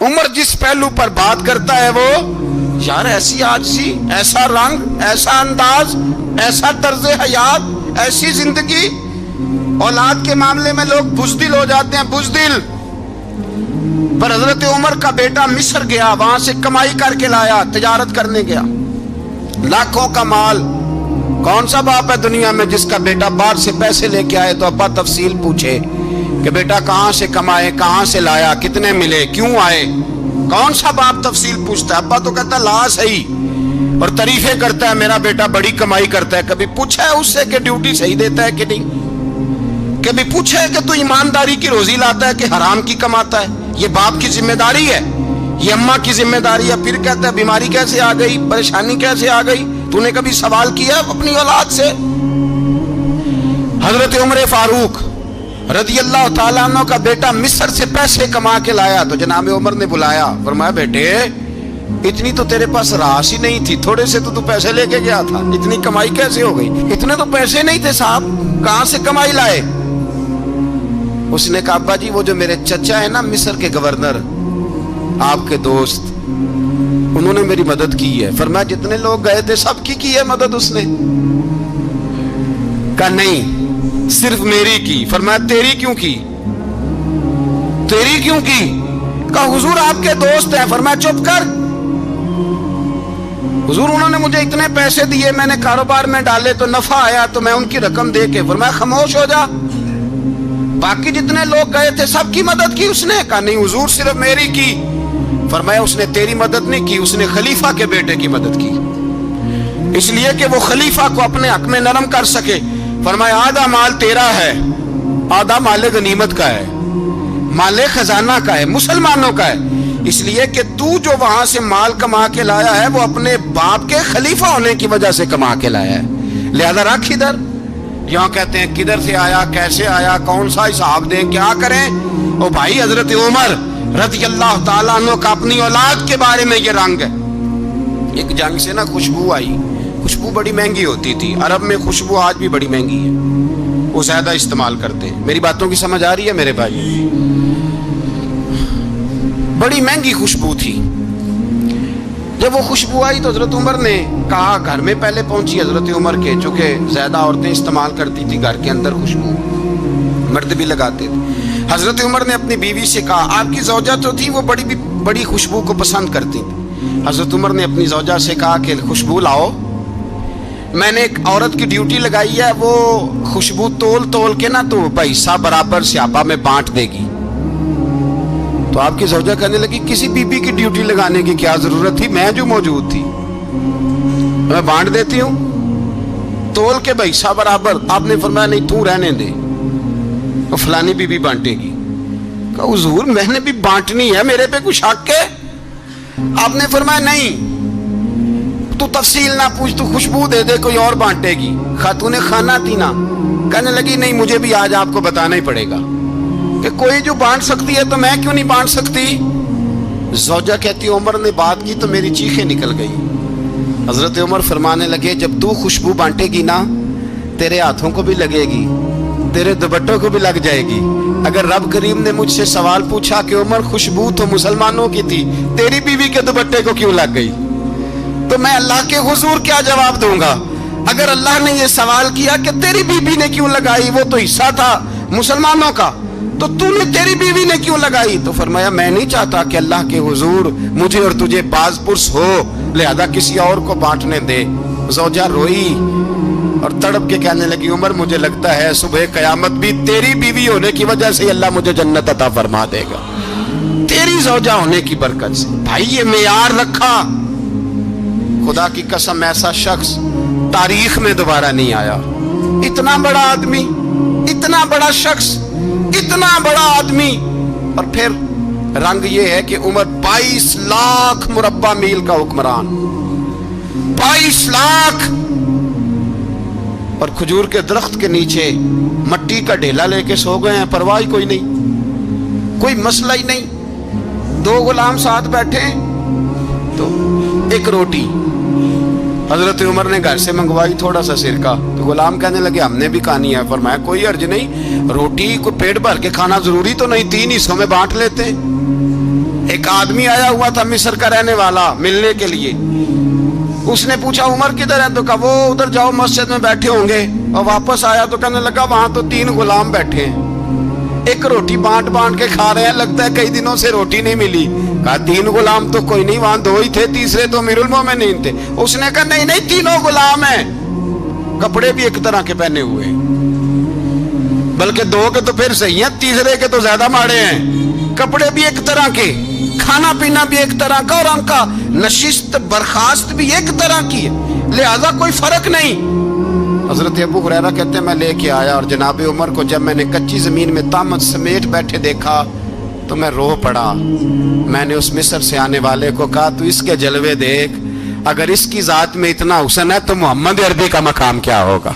عمر جس پہلو پر بات کرتا ہے وہ یار ایسی آجزی، ایسا رنگ، ایسا انداز، ایسا طرز حیات، ایسی زندگی. اولاد کے معاملے میں لوگ بزدل ہو جاتے ہیں، بزدل. پر حضرت عمر کا بیٹا مصر گیا، وہاں سے کمائی کر کے لایا، تجارت کرنے گیا، لاکھوں کا مال. کون سا باپ ہے دنیا میں جس کا بیٹا باہر سے پیسے لے کے آئے تو ابا تفصیل پوچھے کہ بیٹا کہاں سے کمائے، کہاں سے لایا، کتنے ملے، کیوں آئے؟ کون سا باپ تفصیل پوچھتا ہے؟ ابا تو کہتا ہے لا صحیح، اور تعریفیں کرتا ہے میرا بیٹا بڑی کمائی کرتا ہے. کبھی پوچھا ہے اس سے کہ ڈیوٹی صحیح دیتا ہے کہ نہیں؟ کبھی پوچھا ہے کہ تو ایمانداری کی روزی لاتا ہے کہ حرام کی کماتا ہے؟ یہ باپ کی ذمہ داری ہے، یہ اماں کی ذمہ داری ہے. پھر کہتا ہے بیماری کیسے آ گئی، پریشانی کیسے آ گئی؟ تو نے کبھی سوال کیا اپنی اولاد سے؟ حضرت عمر فاروق رضی اللہ تعالیٰ عنہ کا بیٹا مصر سے پیسے کما کے لایا تو جناب عمر نے بلایا، فرمایا بیٹے اتنی تو تیرے پاس راس ہی نہیں تھی، تھوڑے سے تو پیسے لے کے گیا تھا، اتنی کمائی کیسے ہو گئی؟ اتنے تو پیسے نہیں تھے صاحب، کہاں سے کمائی لائے؟ اس نے کہا ابا جی وہ جو میرے چچا ہے نا مصر کے گورنر، آپ کے دوست، انہوں نے میری مدد کی ہے. فرمایا جتنے لوگ گئے تھے سب کی ہے مدد اس نے؟ کہا نہیں صرف میری کی. فرمایا تیری کیوں کی؟ تیری کیوں کی؟ کہا حضور آپ کے دوست ہیں. فرمایا چپ کر، حضور انہوں نے مجھے اتنے پیسے دیے، میں نے کاروبار میں ڈالے تو نفع آیا تو میں ان کی رقم دے کے. فرمایا خاموش ہو جا، باقی جتنے لوگ گئے تھے سب کی مدد کی اس نے؟ کہا نہیں حضور صرف میری کی. فرمایا اس نے تیری مدد نہیں کی، اس نے خلیفہ کے بیٹے کی مدد کی، اس لیے کہ وہ خلیفہ کو اپنے حق میں نرم کر سکے. فرمایا آدھا مال تیرا ہے، آدھا مال غنیمت کا ہے، مال خزانہ کا ہے، مسلمانوں کا ہے، اس لیے کہ تو جو وہاں سے مال کما کے لایا ہے وہ اپنے باپ کے خلیفہ ہونے کی وجہ سے کما کے لایا ہے، لہذا رکھ ادھر. یہاں کہتے ہیں کدھر سے آیا، کیسے آیا، کون سا حساب دیں، کیا کریں؟ او بھائی حضرت عمر رضی اللہ تعالیٰ عنہ کا اپنی اولاد کے بارے میں یہ رنگ ہے. ایک جنگ سے نا خوشبو آئی، خوشبو بڑی مہنگی ہوتی تھی، عرب میں خوشبو آج بھی بڑی مہنگی ہے، وہ زیادہ استعمال کرتے ہیں. میری باتوں کی سمجھ آ رہی ہے میرے بھائی؟ بڑی مہنگی خوشبو تھی. جب وہ خوشبو آئی تو حضرت عمر نے کہا، گھر میں پہلے پہنچی حضرت عمر کے، چونکہ زیادہ عورتیں استعمال کرتی تھی گھر کے اندر خوشبو، مرد بھی لگاتے تھے. حضرت عمر نے اپنی بیوی سے کہا، آپ کی زوجہ تو تھی وہ بڑی خوشبو کو پسند کرتی تھی. حضرت عمر نے اپنی زوجہ سے کہا کہ خوشبو لاؤ، میں نے ایک عورت کی ڈیوٹی لگائی ہے، وہ خوشبو تول تول کے نا تو پیسہ برابر سیابہ میں بانٹ دے گی. تو آپ کی زوجہ کہنے لگی کسی بی بی کی ڈیوٹی لگانے کی کیا ضرورت تھی، میں جو موجود تھی میں بانٹ دیتی ہوں تول کے پیسہ برابر. آپ نے فرمایا نہیں تو رہنے دے، فلانی بی بی بانٹے گی. کہا حضور میں نے بھی بانٹنی ہے، میرے پہ کچھ حق ہے؟ آپ نے فرمایا نہیں، تو تفصیل نہ پوچھ، تو خوشبو دے دے، کوئی اور بانٹے گی. خاتون خانہ تھی نا، کہنے لگی نہیں مجھے بھی آج آپ کو بتانا ہی پڑے گا کہ کوئی جو بانٹ سکتی ہے تو میں کیوں نہیں بانٹ سکتی؟ زوجہ کہتی عمر نے بات کی تو میری چیخیں نکل گئی. حضرت عمر فرمانے لگے جب تو خوشبو بانٹے گی نا تیرے ہاتھوں کو بھی لگے گی، تیرے دوپٹوں کو بھی لگ جائے گی. اگر رب کریم نے مجھ سے سوال پوچھا کہ عمر خوشبو تو مسلمانوں کی تھی، تیری بیوی کے دوپٹے کو کیوں لگ گئی، تو میں اللہ کے حضور کیا جواب دوں گا؟ اگر اللہ نے یہ سوال کیا کہ تیری بیوی نے کیوں لگائی، وہ تو حصہ تھا مسلمانوں کا، تو نے تیری بیوی نے کیوں لگائی؟ تو فرمایا میں نہیں چاہتا کہ اللہ کے حضور مجھے اور تجھے باز پرس ہو، لہذا کسی اور کو بانٹنے دے. زوجہ روئی اور تڑپ کے کہنے لگی عمر مجھے لگتا ہے صبح قیامت بھی تیری بیوی ہونے کی وجہ سے اللہ مجھے جنت عطا فرما دے گا، تیری زوجہ ہونے کی برکت سے. بھائی یہ معیار رکھا، خدا کی قسم ایسا شخص تاریخ میں دوبارہ نہیں آیا. اتنا بڑا آدمی، اتنا بڑا شخص، اتنا بڑا آدمی، اور پھر رنگ یہ ہے کہ عمر 22 لاکھ مربع میل کا حکمران، 22 لاکھ، اور کھجور کے درخت کے نیچے مٹی کا ڈھیلا لے کے سو گئے ہیں، پرواہ کوئی نہیں، کوئی مسئلہ ہی نہیں. 2 غلام ساتھ بیٹھے تو ایک روٹی حضرت عمر نے گھر سے منگوائی، تھوڑا سا سرکہ، تو غلام کہنے لگے ہم نے بھی کھانی ہے. فرمایا کوئی حرج نہیں، روٹی کو پیٹ بھر کے کھانا ضروری تو نہیں، 3 حصوں میں بانٹ لیتے ہیں. ایک آدمی آیا ہوا تھا مصر کا رہنے والا ملنے کے لیے. اس نے پوچھا عمر کدھر ہے؟ تو کہا وہ ادھر جاؤ مسجد میں بیٹھے ہوں گے. اور واپس آیا تو کہنے لگا وہاں تو 3 غلام بیٹھے ہیں, ایک روٹی بانٹ بانٹ کے کھا رہے ہیں, لگتا ہے کئی دنوں سے روٹی نہیں ملی. کہا 3 غلام تو کوئی نہیں, وہاں 2 ہی تھے, تیسرے تو امیر المومنین تھے. اس نے کہا نہیں نہیں 3 غلام ہیں, کپڑے بھی ایک طرح کے پہنے ہوئے, بلکہ 2 کے تو پھر صحیح ہیں, تیسرے کے تو زیادہ ماڑے ہیں. کپڑے بھی ایک طرح کے, کھانا پینا بھی ایک طرح کا, اور ان کا نشست برخاست بھی ایک طرح کی ہے, لہذا کوئی فرق نہیں. حضرت ابو ہریرہ کہتے ہیں میں لے کے آیا, اور جناب عمر کو جب میں نے کچی زمین میں تامت سمیٹ بیٹھے دیکھا تو میں رو پڑا. میں نے اس مصر سے آنے والے کو کہا تو اس کے جلوے دیکھ, اگر اس کی ذات میں اتنا حسن ہے تو محمد عربی کا مقام کیا ہوگا.